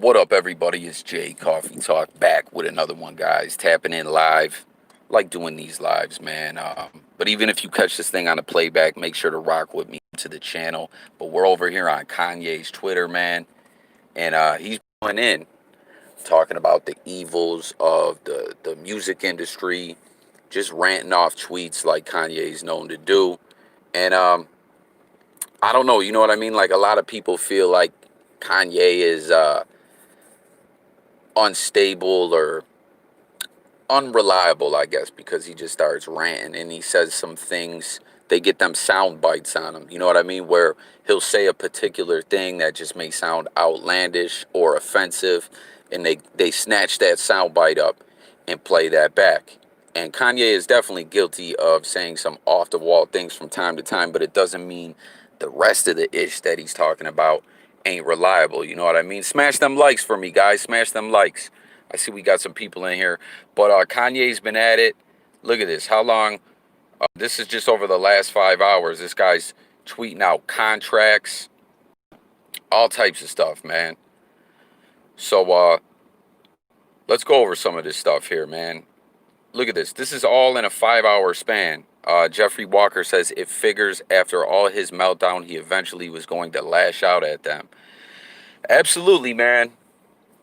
What up, everybody? It's Jay Coffee Talk back with another one, guys. Tapping in live. Like doing these lives, man. But even if you catch this thing on a playback, make sure to rock with me to the channel. But we're over here on Kanye's Twitter, man. And he's going in talking about the evils of the music industry, just ranting off tweets like Kanye's known to do. And I don't know, you know what I mean? Like a lot of people feel like Kanye is unstable or unreliable, I guess, because he just starts ranting and he says some things. They get them sound bites on him. You know what I mean? Where he'll say a particular thing that just may sound outlandish or offensive, and they snatch that sound bite up and play that back. And Kanye is definitely guilty of saying some off the wall things from time to time, but it doesn't mean the rest of the ish that he's talking about ain't reliable. You know what I mean? Smash them likes for me, guys. Smash them likes. I see we got some people in here, but Kanye's been at it. Look at this. How long? This is just over the last 5 hours. This guy's tweeting out contracts, all types of stuff, man. So let's go over some of this stuff here, man. Look at this. This is all in a 5 hour span. Jeffrey Walker says it figures after all his meltdown, he eventually was going to lash out at them. Absolutely, man.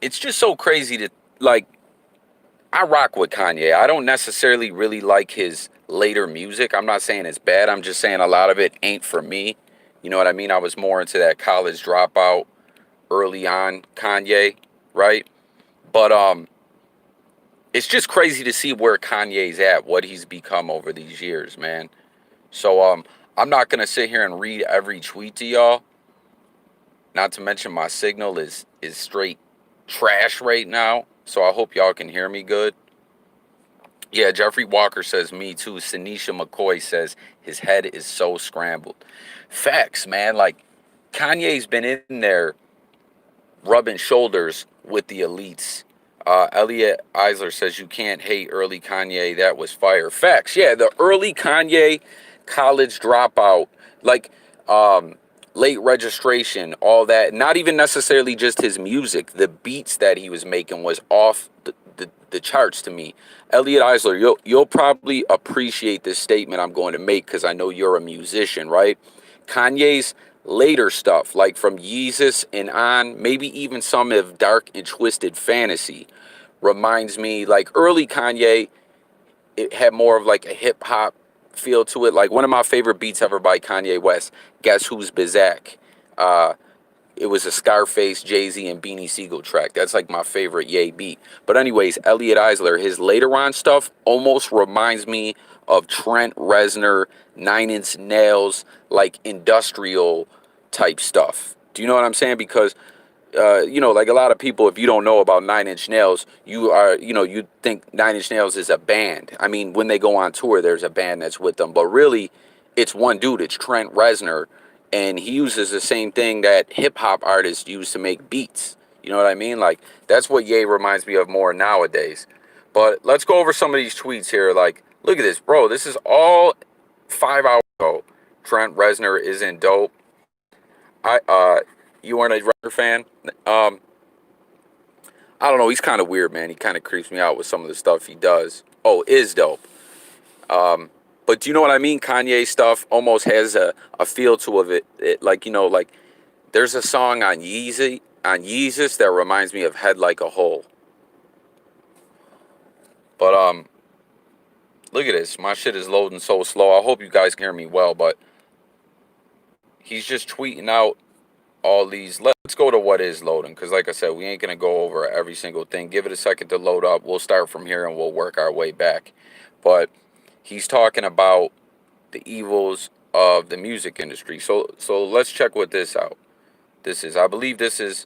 It's just so crazy to, like, I rock with Kanye. I don't necessarily really like his later music. I'm not saying it's bad. I'm just saying a lot of it ain't for me. You know what I mean? I was more into that college dropout early on Kanye, right? But it's just crazy to see where Kanye's at, what he's become over these years, man. So I'm not gonna sit here and read every tweet to y'all. Not to mention my signal is straight trash right now. So I hope y'all can hear me good. Yeah, Jeffrey Walker says me too. Sinisha McCoy says his head is so scrambled. Facts, man. Like Kanye's been in there rubbing shoulders with the elites. Elliot Eisler says you can't hate early Kanye. That was fire. Facts. Yeah, the early Kanye, college dropout, like late registration, all that. Not even necessarily just his music. The beats that he was making was off the charts to me. Elliot Eisler, you'll probably appreciate this statement I'm going to make because I know you're a musician, right? Kanye's later stuff, like from Yeezus and on, maybe even some of Dark and Twisted Fantasy, reminds me like early Kanye. It had more of like a hip hop feel to it. Like one of my favorite beats ever by Kanye West, Guess Who's Bizak? It was a Scarface, Jay-Z, and Beanie Siegel track. That's like my favorite Ye beat. But anyways, Elliot Eisler, his later on stuff almost reminds me of Trent Reznor, Nine Inch Nails, like industrial type stuff. Do you know what I'm saying? Because like a lot of people, if you don't know about Nine Inch Nails, you think Nine Inch Nails is a band. I mean, when they go on tour, there's a band that's with them, but really, it's one dude. It's Trent Reznor, and he uses the same thing that hip hop artists use to make beats. You know what I mean? Like that's what Ye reminds me of more nowadays. But let's go over some of these tweets here. Like, look at this, bro. This is all 5 hours ago. Trent Reznor isn't dope. You weren't a Reznor fan. I don't know. He's kind of weird, man. He kind of creeps me out with some of the stuff he does. Oh, is dope. But do you know what I mean? Kanye stuff almost has a feel to of it. Like, like there's a song on Yeezus that reminds me of Head Like a Hole. But look at this. My shit is loading so slow. I hope you guys can hear me well, but he's just tweeting out all these. Let's go to what is loading, because like I said, we ain't gonna go over every single thing. Give it a second to load up. We'll start from here and we'll work our way back. But he's talking about the evils of the music industry. So let's check what this out. This is, I believe this is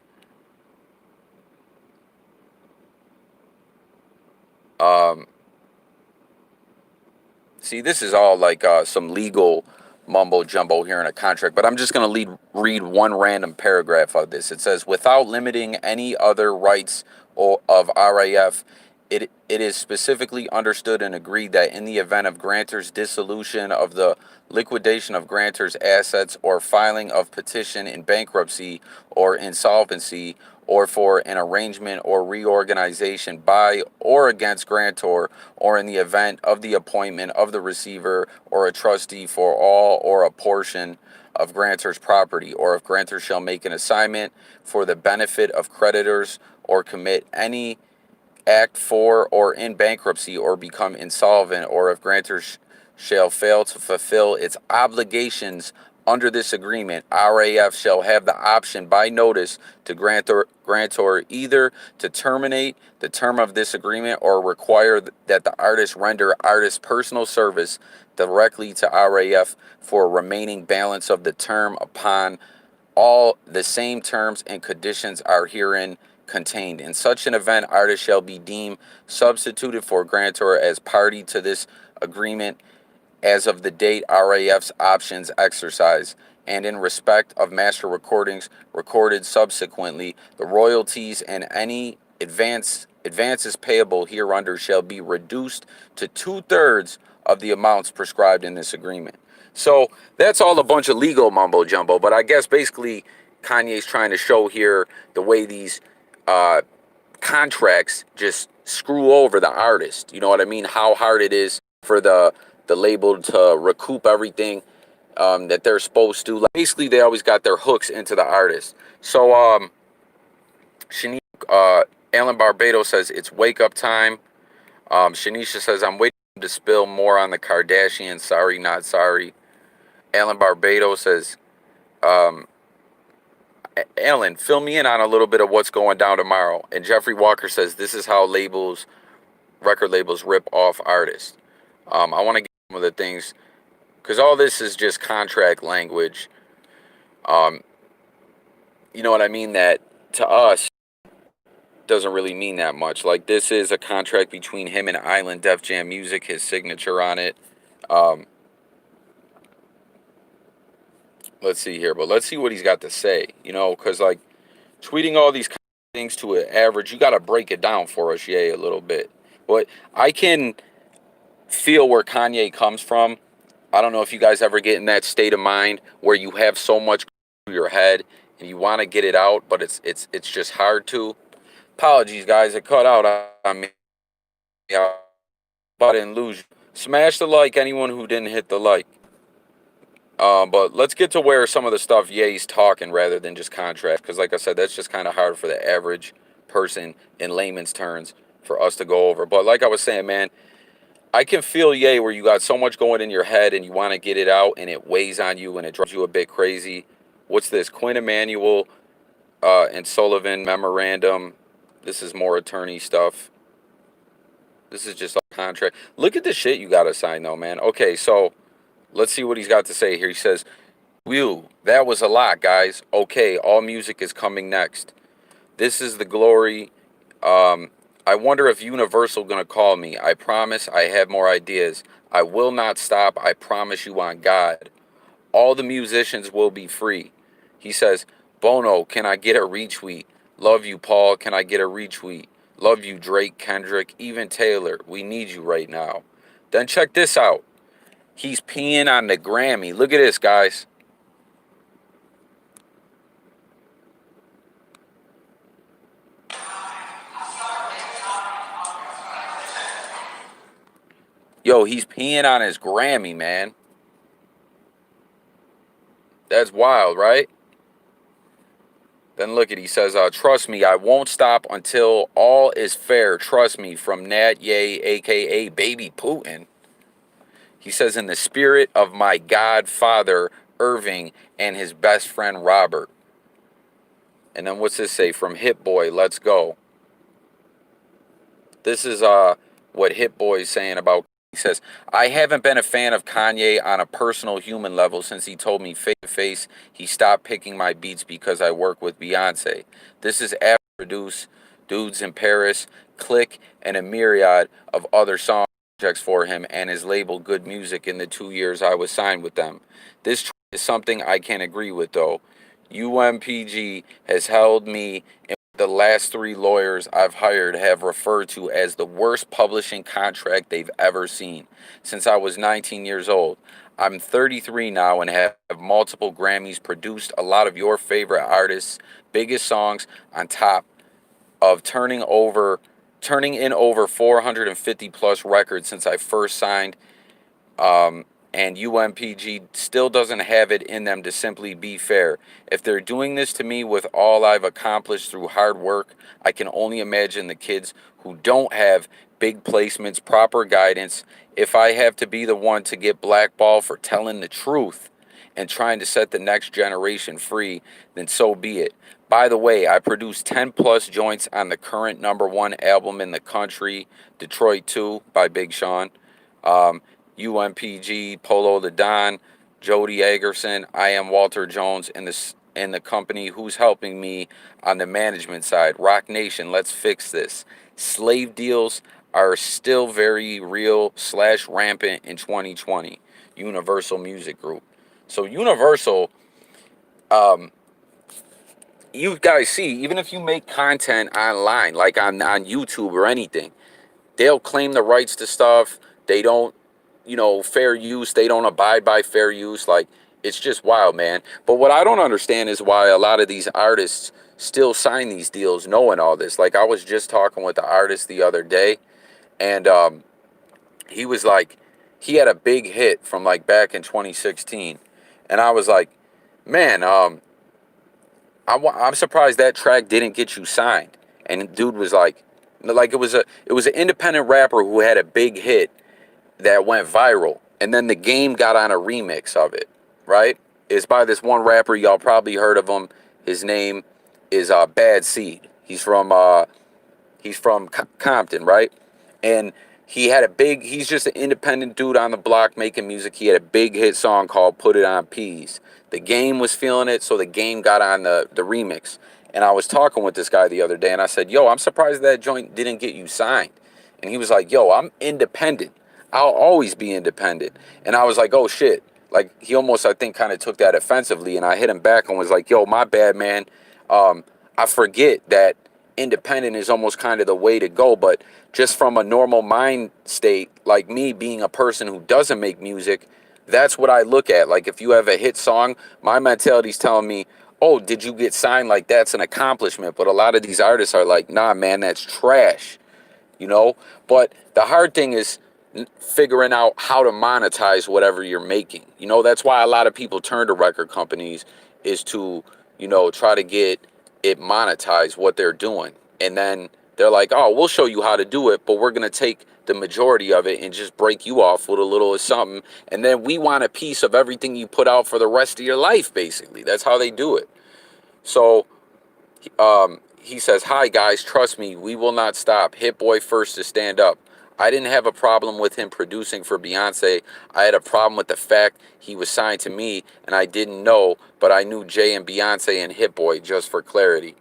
see, this is all like some legal mumbo jumbo here in a contract, but I'm just going to read one random paragraph of this. It says, without limiting any other rights of RAF It is specifically understood and agreed that in the event of grantor's dissolution of the liquidation of grantor's assets or filing of petition in bankruptcy or insolvency or for an arrangement or reorganization by or against grantor or in the event of the appointment of the receiver or a trustee for all or a portion of grantor's property, or if grantor shall make an assignment for the benefit of creditors or commit any act for or in bankruptcy or become insolvent, or if grantor shall fail to fulfill its obligations under this agreement, RAF shall have the option by notice to grantor either to terminate the term of this agreement or require that the artist render artist personal service directly to RAF for a remaining balance of the term upon all the same terms and conditions are herein contained. In such an event, artist shall be deemed substituted for grantor as party to this agreement as of the date RAF's options exercise, and in respect of master recordings recorded subsequently, the royalties and any advances payable hereunder shall be reduced to 2/3 of the amounts prescribed in this agreement. So that's all a bunch of legal mumbo jumbo, but I guess basically Kanye's trying to show here the way these uh, contracts just screw over the artist. You know what I mean? How hard it is for the label to recoup everything that they're supposed to. Like, basically, they always got their hooks into the artist. So, Shanique, Alan Barbado says it's wake up time. Shanisha says I'm waiting to spill more on the Kardashians. Sorry, not sorry. Alan Barbado says, Alan, fill me in on a little bit of what's going down tomorrow. And Jeffrey Walker says this is how record labels rip off artists. I want to get some of the things, because all this is just contract language. You know what I mean? That to us doesn't really mean that much. Like, this is a contract between him and Island Def Jam Music, his signature on it. Let's see here, but let's see what he's got to say, you know, because like tweeting all these things to an average, you got to break it down for us, a little bit. But I can feel where Kanye comes from. I don't know if you guys ever get in that state of mind where you have so much through your head and you want to get it out, but it's just hard to. Apologies, guys, it cut out on me. But I didn't lose you. Smash the like, anyone who didn't hit the like. But let's get to where some of the stuff Ye's talking rather than just contract. Because like I said, that's just kind of hard for the average person in layman's terms for us to go over. But like I was saying, man, I can feel Ye where you got so much going in your head and you want to get it out and it weighs on you and it drives you a bit crazy. What's this? Quinn Emanuel and Sullivan memorandum. This is more attorney stuff. This is just a contract. Look at the shit you got to sign though, man. Okay, so let's see what he's got to say here. He says, "Whew, that was a lot, guys. Okay, all music is coming next. This is the glory. I wonder if Universal gonna call me. I promise I have more ideas. I will not stop. I promise you on God. All the musicians will be free." He says, "Bono, can I get a retweet? Love you, Paul. Can I get a retweet? Love you, Drake, Kendrick, even Taylor. We need you right now." Then check this out. He's peeing on the Grammy. Look at this, guys. Yo, he's peeing on his Grammy, man. That's wild, right? Then look at, he says, "Trust me, I won't stop until all is fair. Trust me," from Nat Ye, a.k.a. Baby Putin. He says, "In the spirit of my godfather, Irving, and his best friend, Robert." And then what's this say? From Hit Boy, let's go. This is what Hit Boy is saying about. He says, "I haven't been a fan of Kanye on a personal human level since he told me face to face he stopped picking my beats because I work with Beyonce. This is after produce Dudes in Paris, Click, and a myriad of other song projects for him and his label Good Music in the 2 years I was signed with them. This is something I can't agree with though. UMPG has held me in the last three lawyers I've hired have referred to as the worst publishing contract they've ever seen since I was 19 years old. I'm 33 now and have multiple Grammys, produced a lot of your favorite artists' biggest songs on top of turning in over 450 plus records since I first signed, and UMPG still doesn't have it in them to simply be fair. If they're doing this to me with all I've accomplished through hard work, I can only imagine the kids who don't have big placements, proper guidance. If I have to be the one to get blackballed for telling the truth and trying to set the next generation free, then so be it. By the way, I produced 10 plus joints on the current number one album in the country, Detroit 2 by Big Sean. Um, UMPG, Polo the Don, Jody Agerson, I am Walter Jones, and the company who's helping me on the management side. Rock Nation, let's fix this. Slave deals are still very real / rampant in 2020. Universal Music Group. So Universal, um, you guys see, even if you make content online, like on YouTube or anything, they'll claim the rights to stuff. They don't, fair use. They don't abide by fair use. Like, it's just wild, man. But what I don't understand is why a lot of these artists still sign these deals knowing all this. Like, I was just talking with the artist the other day, and he was like, he had a big hit from like back in 2016. And I was like, man, I'm surprised that track didn't get you signed. And the dude was like it was an independent rapper who had a big hit that went viral, and then the game got on a remix of it. Right? It's by this one rapper, y'all probably heard of him. His name is Bad Seed. He's from Compton, right? And he's just an independent dude on the block making music. He had a big hit song called Put It On Peas. The game was feeling it, so the game got on the remix. And I was talking with this guy the other day, and I said, yo, I'm surprised that joint didn't get you signed. And he was like, yo, I'm independent. I'll always be independent. And I was like, oh, shit. Like, he almost, I think, kind of took that offensively, and I hit him back and was like, yo, my bad, man. I forget that independent is almost kind of the way to go, but just from a normal mind state, like me being a person who doesn't make music, that's what I look at. Like, if you have a hit song, my mentality's telling me, oh, did you get signed? Like, that's an accomplishment. But a lot of these artists are like, nah, man, that's trash, you know? But the hard thing is figuring out how to monetize whatever you're making. That's why a lot of people turn to record companies, is to, try to get it monetized what they're doing. And then they're like, oh, we'll show you how to do it, but we're going to take the majority of it and just break you off with a little of something. And then we want a piece of everything you put out for the rest of your life, basically. That's how they do it. So he says, hi, guys, trust me, we will not stop. Hit Boy first to stand up. I didn't have a problem with him producing for Beyonce. I had a problem with the fact he was signed to me and I didn't know, but I knew Jay and Beyonce and Hit Boy, just for clarity.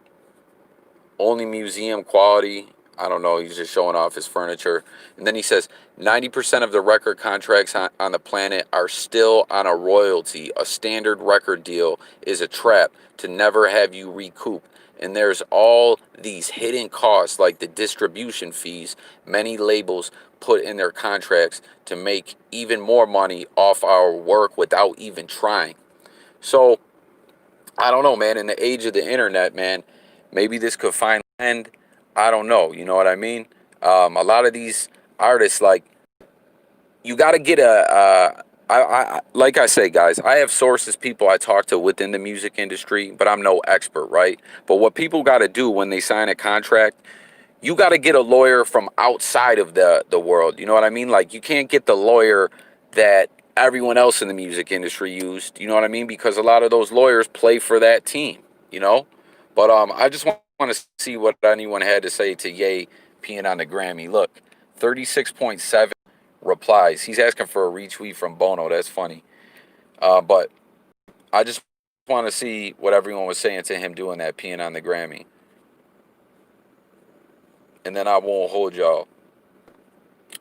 Only museum quality. I don't know, he's just showing off his furniture. And then he says 90% of the record contracts on the planet are still on a royalty. A standard record deal is a trap to never have you recoup. And there's all these hidden costs like the distribution fees many labels put in their contracts to make even more money off our work without even trying. So I don't know, man. In the age of the internet, man, maybe this could finally end. I don't know. You know what I mean? A lot of these artists, like, you got to get like I say, guys, I have sources, people I talk to within the music industry, but I'm no expert, right? But what people got to do when they sign a contract, you got to get a lawyer from outside of the world. You know what I mean? Like, you can't get the lawyer that everyone else in the music industry used. You know what I mean? Because a lot of those lawyers play for that team, you know? But I just want to see what anyone had to say to Ye peeing on the Grammy. Look, 36.7 replies. He's asking for a retweet from Bono. That's funny. But I just want to see what everyone was saying to him doing that peeing on the Grammy. And then I won't hold y'all.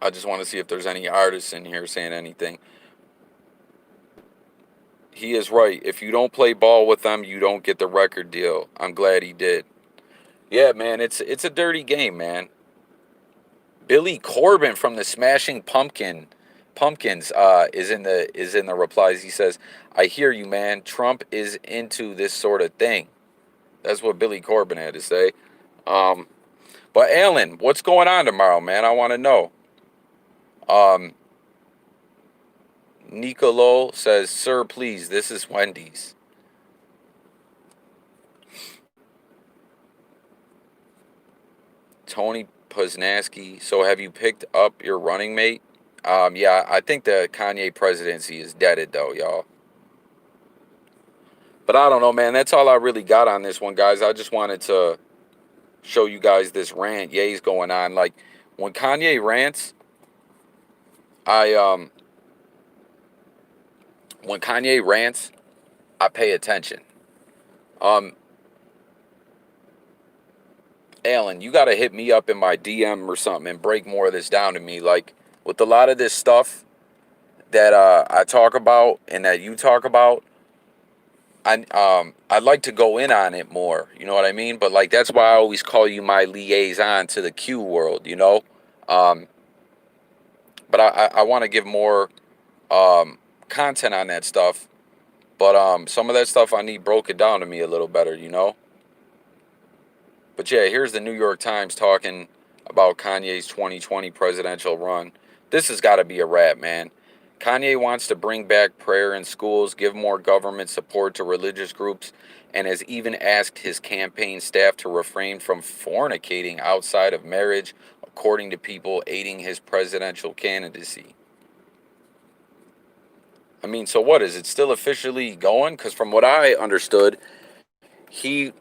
I just want to see if there's any artists in here saying anything. He is right. If you don't play ball with them, you don't get the record deal. I'm glad he did. Yeah, man, it's a dirty game, man. Billy Corbin from the Smashing Pumpkins is in the replies. He says, "I hear you, man. Trump is into this sort of thing." That's what Billy Corbin had to say. Um, but Alan, what's going on tomorrow, man? I want to know. Um, Nicolo says, "Sir, please, this is Wendy's." Tony Poznansky, so have you picked up your running mate? Yeah, I think the Kanye presidency is deaded though, y'all. But I don't know, man. That's all I really got on this one, guys. I just wanted to show you guys this rant Ye's going on. Like when Kanye rants, I when Kanye rants, I pay attention. Um, Alan, you gotta hit me up in my DM or something and break more of this down to me. Like with a lot of this stuff that I talk about and that you talk about, I'd like to go in on it more. You know what I mean? But like that's why I always call you my liaison to the Q world. You know, um, but I want to give more content on that stuff. But some of that stuff I need broken down to me a little better. You know. But yeah, here's the New York Times talking about Kanye's 2020 presidential run. This has got to be a wrap, man. Kanye wants to bring back prayer in schools, give more government support to religious groups, and has even asked his campaign staff to refrain from fornicating outside of marriage, according to people aiding his presidential candidacy. I mean, so what? Is it still officially going? Because from what I understood, he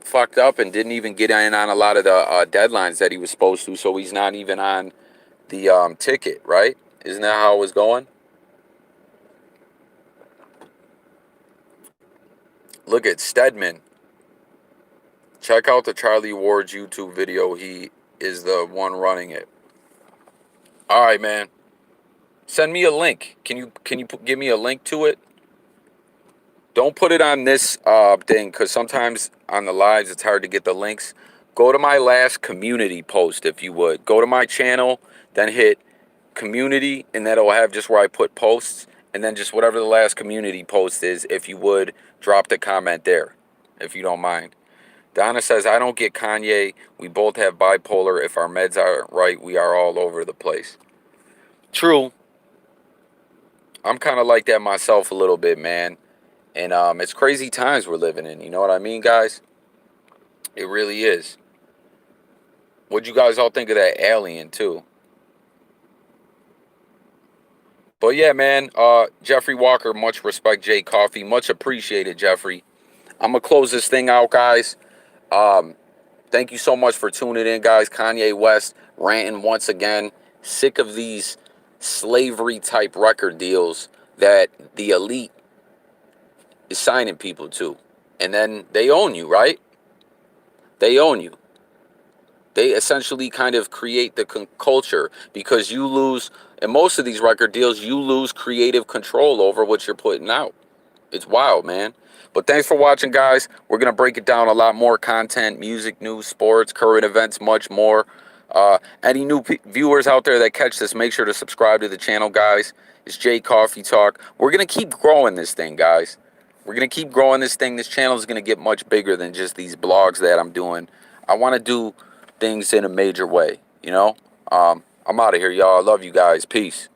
fucked up and didn't even get in on a lot of the deadlines that he was supposed to, so he's not even on the ticket, right? Isn't that how it was going? Look at Stedman. Check out the Charlie Ward's YouTube video. He is the one running it. All right, man. Send me a link. Give me a link to it? Don't put it on this thing because sometimes on the lives it's hard to get the links. Go to my last community post if you would. Go to my channel, then hit community, and that'll have just where I put posts, and then just whatever the last community post is, if you would, drop the comment there, if you don't mind. Donna says, I don't get Kanye. We both have bipolar. If our meds aren't right, we are all over the place. True. I'm kind of like that myself a little bit, man. And it's crazy times we're living in. You know what I mean, guys? It really is. What'd you guys all think of that alien, too? But yeah, man, Jeffrey Walker, much respect, Jay Coffee. Much appreciated, Jeffrey. I'm going to close this thing out, guys. Um, Thank you so much for tuning in, guys. Kanye West ranting once again. Sick of these slavery type record deals that the elite is signing people to. And then they own you, right? They own you. They essentially kind of create the culture because you lose, in most of these record deals, you lose creative control over what you're putting out. It's wild, man. But thanks for watching, guys. We're going to break it down, a lot more content, music, news, sports, current events, much more. Any new viewers out there that catch this, make sure to subscribe to the channel, guys. It's Jay Coffee Talk. We're going to keep growing this thing, guys. We're going to keep growing this thing. This channel is going to get much bigger than just these blogs that I'm doing. I want to do things in a major way, you know? I'm out of here, y'all. I love you guys. Peace.